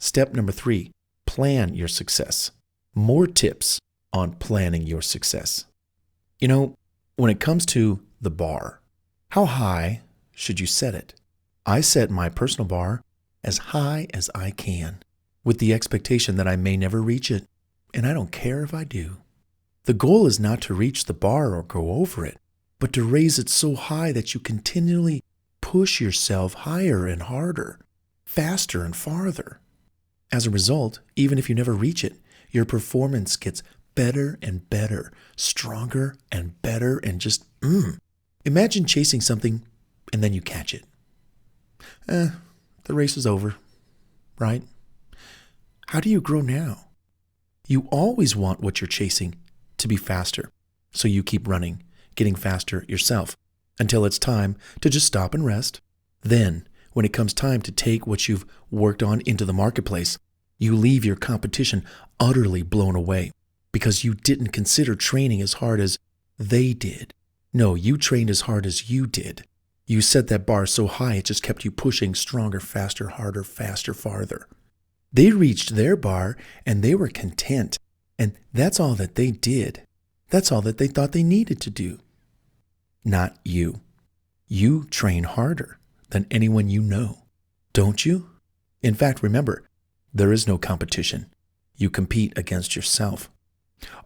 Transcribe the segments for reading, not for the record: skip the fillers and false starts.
Step number 3, plan your success. More tips on planning your success. When it comes to the bar, how high should you set it? I set my personal bar as high as I can, with the expectation that I may never reach it, and I don't care if I do. The goal is not to reach the bar or go over it, but to raise it so high that you continually push yourself higher and harder, faster and farther. As a result, even if you never reach it, your performance gets better and better, stronger and better, and just, Imagine chasing something and then you catch it. The race is over, right? How do you grow now? You always want what you're chasing to be faster, so you keep running, getting faster yourself, until it's time to just stop and rest. Then, when it comes time to take what you've worked on into the marketplace, you leave your competition utterly blown away because you didn't consider training as hard as they did. No, you trained as hard as you did. You set that bar so high it just kept you pushing stronger, faster, harder, faster, farther. They reached their bar and they were content. And that's all that they did. That's all that they thought they needed to do. Not you. You train harder than anyone you know, don't you? In fact, remember, there is no competition. You compete against yourself.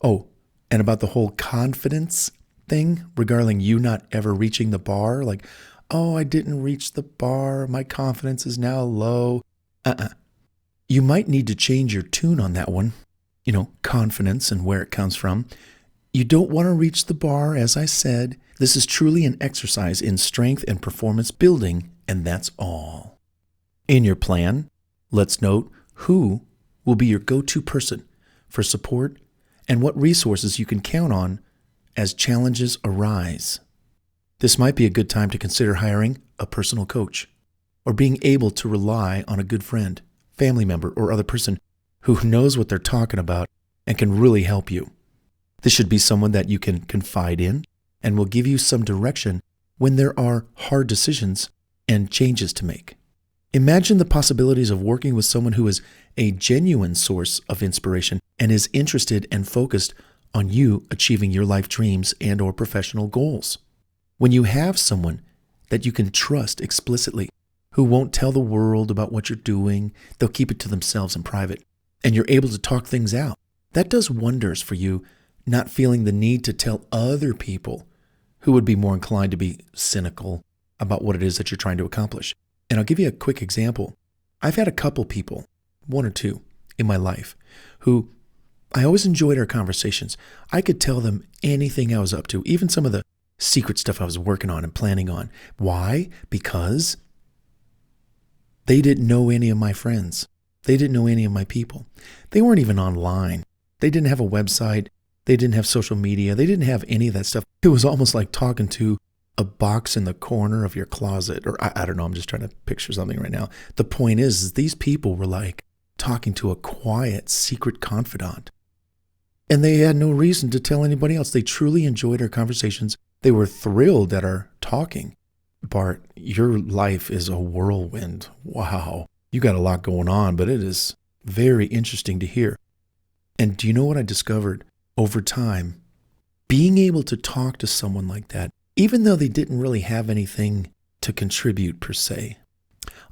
Oh, and about the whole confidence thing regarding you not ever reaching the bar, like, oh, I didn't reach the bar, my confidence is now low. You might need to change your tune on that one. Confidence and where it comes from. You don't want to reach the bar, as I said. This is truly an exercise in strength and performance building, and that's all. In your plan, let's note who will be your go-to person for support and what resources you can count on as challenges arise. This might be a good time to consider hiring a personal coach or being able to rely on a good friend, family member, or other person who knows what they're talking about and can really help you. This should be someone that you can confide in and will give you some direction when there are hard decisions and changes to make. Imagine the possibilities of working with someone who is a genuine source of inspiration and is interested and focused on you achieving your life dreams and or professional goals. When you have someone that you can trust explicitly, who won't tell the world about what you're doing, they'll keep it to themselves in private, and you're able to talk things out, that does wonders for you, not feeling the need to tell other people who would be more inclined to be cynical about what it is that you're trying to accomplish. And I'll give you a quick example. I've had a couple people, one or two, in my life, who I always enjoyed our conversations. I could tell them anything I was up to, even some of the secret stuff I was working on and planning on. Why? Because they didn't know any of my friends. They didn't know any of my people. They weren't even online. They didn't have a website. They didn't have social media. They didn't have any of that stuff. It was almost like talking to a box in the corner of your closet, or I don't know, I'm just trying to picture something right now. The point is these people were like talking to a quiet, secret confidant. And they had no reason to tell anybody else. They truly enjoyed our conversations. They were thrilled at our talking. Bart, your life is a whirlwind. Wow. You got a lot going on, but it is very interesting to hear. And do you know what I discovered over time? Being able to talk to someone like that, even though they didn't really have anything to contribute per se,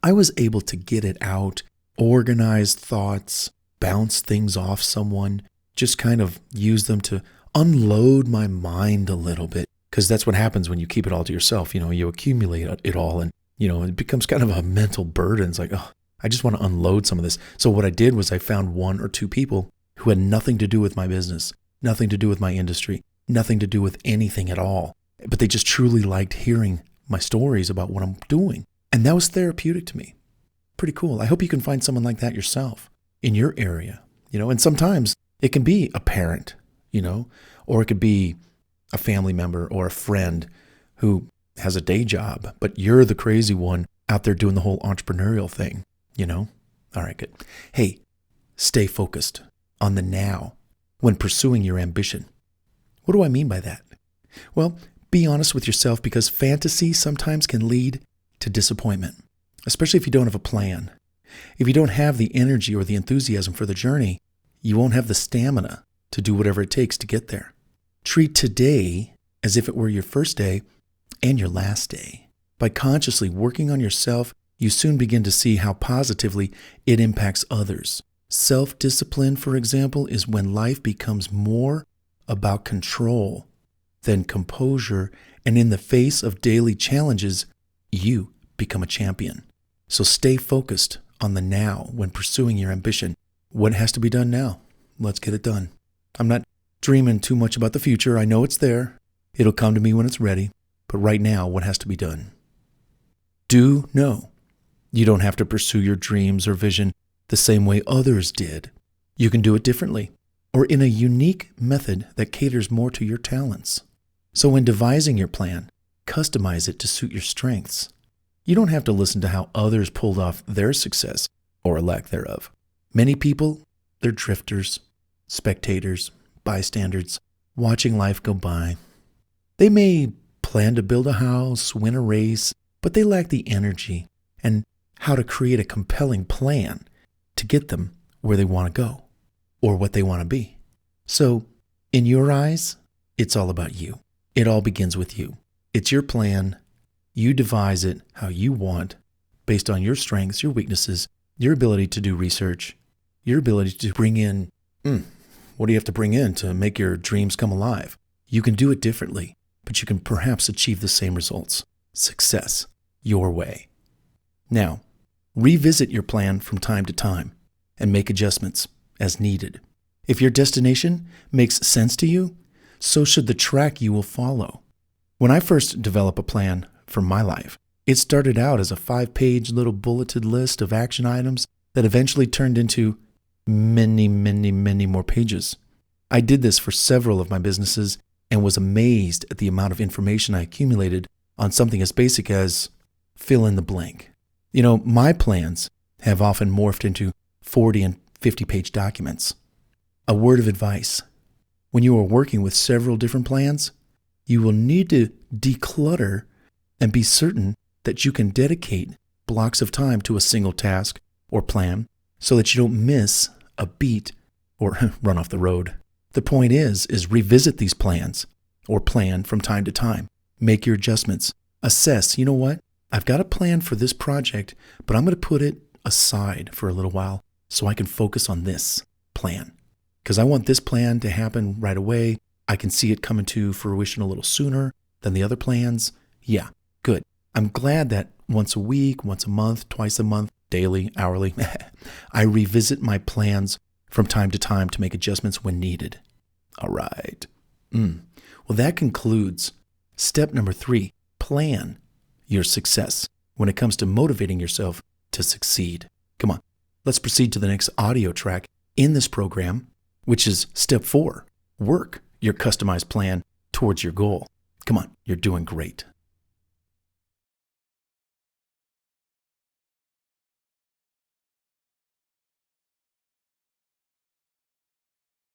I was able to get it out, organize thoughts, bounce things off someone, just kind of use them to unload my mind a little bit. Because that's what happens when you keep it all to yourself. You accumulate it all and, it becomes kind of a mental burden. It's like, oh, I just want to unload some of this. So what I did was I found one or two people who had nothing to do with my business, nothing to do with my industry, nothing to do with anything at all. But they just truly liked hearing my stories about what I'm doing. And that was therapeutic to me. Pretty cool. I hope you can find someone like that yourself in your area, and sometimes it can be a parent, or it could be a family member or a friend who has a day job, but you're the crazy one out there doing the whole entrepreneurial thing, All right, good. Hey, stay focused on the now when pursuing your ambition. What do I mean by that? Well, be honest with yourself, because fantasy sometimes can lead to disappointment, especially if you don't have a plan. If you don't have the energy or the enthusiasm for the journey, you won't have the stamina to do whatever it takes to get there. Treat today as if it were your first day and your last day. By consciously working on yourself, you soon begin to see how positively it impacts others. Self-discipline, for example, is when life becomes more about control than composure, and in the face of daily challenges, you become a champion. So stay focused on the now when pursuing your ambition. What has to be done now? Let's get it done. I'm not dreaming too much about the future. I know it's there. It'll come to me when it's ready. But right now, what has to be done? Do know you don't have to pursue your dreams or vision the same way others did. You can do it differently or in a unique method that caters more to your talents. So when devising your plan, customize it to suit your strengths. You don't have to listen to how others pulled off their success or lack thereof. Many people, they're drifters, spectators, bystanders, watching life go by. They may plan to build a house, win a race, but they lack the energy and how to create a compelling plan to get them where they want to go or what they want to be. So, in your eyes, it's all about you. It all begins with you. It's your plan. You devise it how you want based on your strengths, your weaknesses, your ability to do research, your ability to bring in, what do you have to bring in to make your dreams come alive? You can do it differently, but you can perhaps achieve the same results. Success, your way. Now, revisit your plan from time to time and make adjustments as needed. If your destination makes sense to you, so should the track you will follow. When I first developed a plan for my life, it started out as a 5-page little bulleted list of action items that eventually turned into many more pages. I did this for several of my businesses and was amazed at the amount of information I accumulated on something as basic as fill in the blank. You know, my plans have often morphed into 40 and 50-page documents. A word of advice: when you are working with several different plans, you will need to declutter and be certain that you can dedicate blocks of time to a single task or plan so that you don't miss a beat or run off the road. The point is revisit these plans or plan from time to time. Make your adjustments. Assess, you know what? I've got a plan for this project, but I'm going to put it aside for a little while so I can focus on this plan. Because I want this plan to happen right away. I can see it coming to fruition a little sooner than the other plans. Yeah, good. I'm glad that once a week, once a month, twice a month, daily, hourly, I revisit my plans from time to time to make adjustments when needed. All right. Well, that concludes step number 3, plan your success when it comes to motivating yourself to succeed. Come on, let's proceed to the next audio track in this program, which is step 4, work your customized plan towards your goal. Come on, you're doing great.